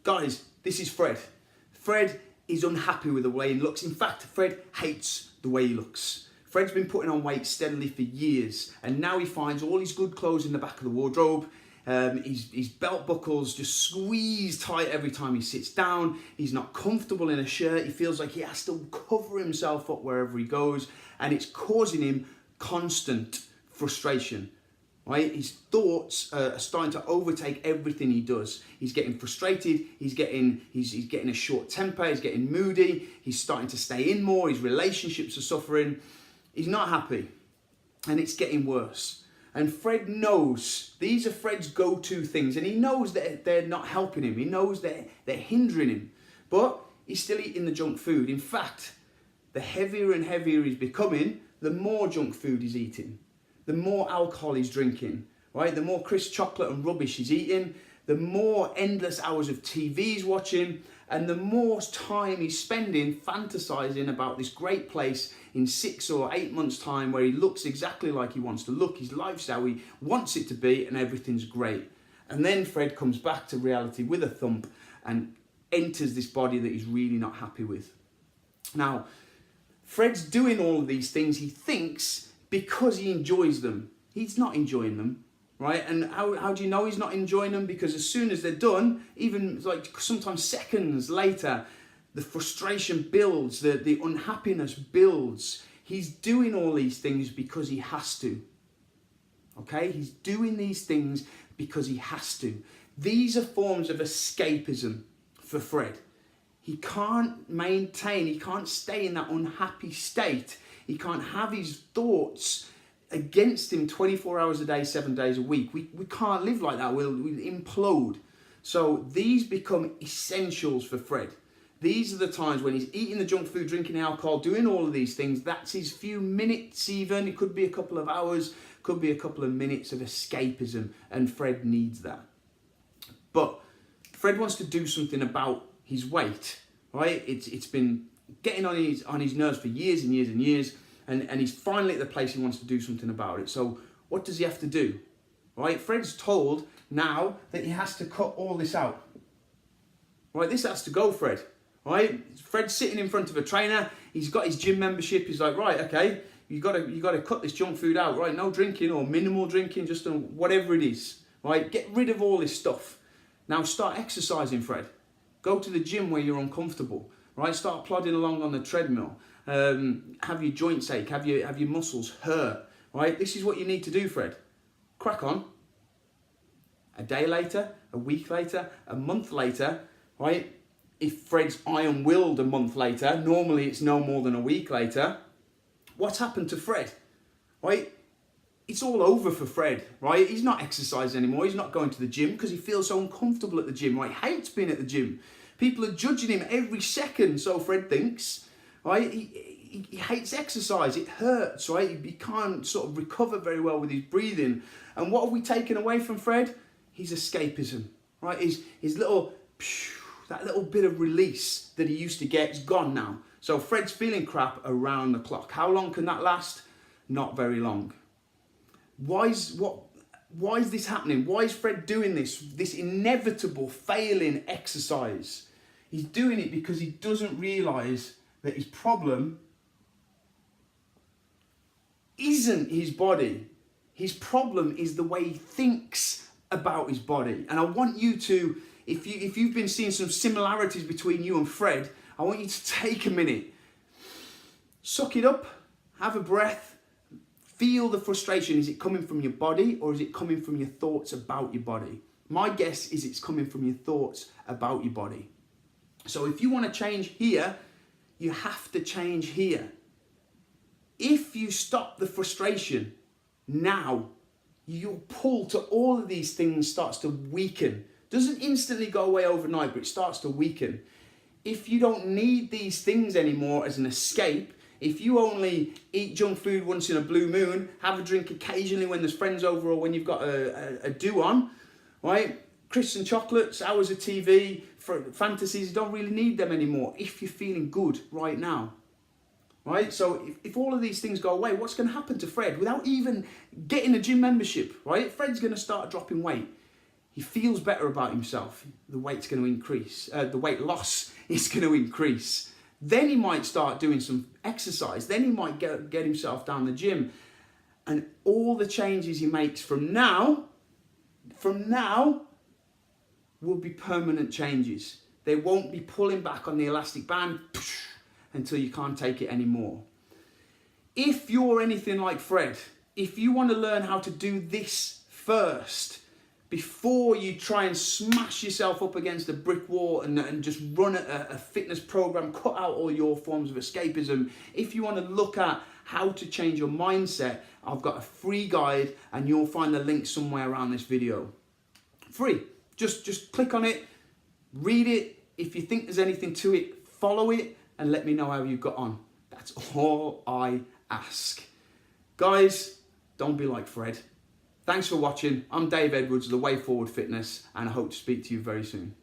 Guys, this is Fred. Fred is unhappy with the way he looks. In fact, Fred hates the way he looks. Fred's been putting on weight steadily for years, and now he finds all his good clothes in the back of the wardrobe. His belt buckles just squeeze tight every time he sits down. He's not comfortable in a shirt. He feels like he has to cover himself up wherever he goes, and it's causing him constant frustration. Right? His thoughts are starting to overtake everything he does. He's getting frustrated. He's getting a short temper. He's getting moody. He's starting to stay in more. His relationships are suffering. He's not happy, and it's getting worse. And Fred knows these are Fred's go-to things, and he knows that they're not helping him. He knows that they're hindering him, but he's still eating the junk food. In fact, the heavier and heavier he's becoming, the more junk food he's eating, the more alcohol he's drinking, right? The more crisp chocolate and rubbish he's eating, the more endless hours of TV he's watching, and the more time he's spending fantasizing about this great place in 6 or 8 months' time where he looks exactly like he wants to look, his lifestyle he wants it to be, and everything's great. And then Fred comes back to reality with a thump and enters this body that he's really not happy with. Now, Fred's doing all of these things, he thinks, because he enjoys them. He's not enjoying them. Right? And how do you know he's not enjoying them? Because as soon as they're done, even like sometimes seconds later, the frustration builds, the unhappiness builds. He's doing all these things because he has to. Okay? He's doing these things because he has to. These are forms of escapism for Fred. He can't maintain, he can't stay in that unhappy state. He can't have his thoughts against him 24 hours a day, 7 days a week. We can't live like that. We'll implode. So these become essentials for Fred. These are the times when he's eating the junk food, drinking alcohol, doing all of these things. That's his few minutes even. It could be a couple of hours, could be a couple of minutes of escapism, and Fred needs that. But Fred wants to do something about his weight, right? It's been getting on his nerves for years and years and years. And he's finally at the place he wants to do something about it. So what does he have to do? Right? Fred's told now that he has to cut all this out. Right? This has to go, Fred. Right? Fred's sitting in front of a trainer. He's got his gym membership. He's like, right, okay, you got to cut this junk food out. Right? No drinking or minimal drinking, just whatever it is. Right? Get rid of all this stuff. Now start exercising, Fred. Go to the gym where you're uncomfortable. Right? Start plodding along on the treadmill. Have your joints ache, have your muscles hurt, right? This is what you need to do, Fred. Crack on. A day later, a week later, a month later, right? If Fred's iron-willed a month later, normally it's no more than a week later. What's happened to Fred, right? It's all over for Fred, right? He's not exercising anymore. He's not going to the gym because he feels so uncomfortable at the gym, right? He hates being at the gym. People are judging him every second, so Fred thinks. Right? He hates exercise. It hurts, right? He can't sort of recover very well with his breathing. And what have we taken away from Fred? His escapism, right? His little, that little bit of release that he used to get is gone now. So Fred's feeling crap around the clock. How long can that last? Not very long. Why is this happening? Why is Fred doing this inevitable failing exercise? He's doing it because he doesn't realise that his problem isn't his body. His problem is the way he thinks about his body. And I want you to, if you've been seeing some similarities between you and Fred, I want you to take a minute. Suck it up, have a breath, feel the frustration. Is it coming from your body or is it coming from your thoughts about your body? My guess is it's coming from your thoughts about your body. So if you want to change here, you have to change here. If you stop the frustration now, your pull to all of these things starts to weaken. Doesn't instantly go away overnight, but it starts to weaken. If you don't need these things anymore as an escape, if you only eat junk food once in a blue moon, have a drink occasionally when there's friends over or when you've got a do on, right? Crisps and chocolates, hours of TV, for fantasies, you don't really need them anymore if you're feeling good right now. Right? So if all of these things go away, what's going to happen to Fred without even getting a gym membership? Right? Fred's going to start dropping weight. he feels better about himself, the weight's going to increase, the weight loss is going to increase. Then he might start doing some exercise. Then he might get himself down the gym. And all the changes he makes from now will be permanent changes. They won't be pulling back on the elastic band until you can't take it anymore. If you're anything like Fred, if you want to learn how to do this first, before you try and smash yourself up against a brick wall and just run a fitness program, cut out all your forms of escapism, if you want to look at how to change your mindset, I've got a free guide and you'll find the link somewhere around this video. Free. Just click on it, read it. If you think there's anything to it, follow it and let me know how you got on. That's all I ask. Guys, don't be like Fred. Thanks for watching. I'm Dave Edwards of The Way Forward Fitness, and I hope to speak to you very soon.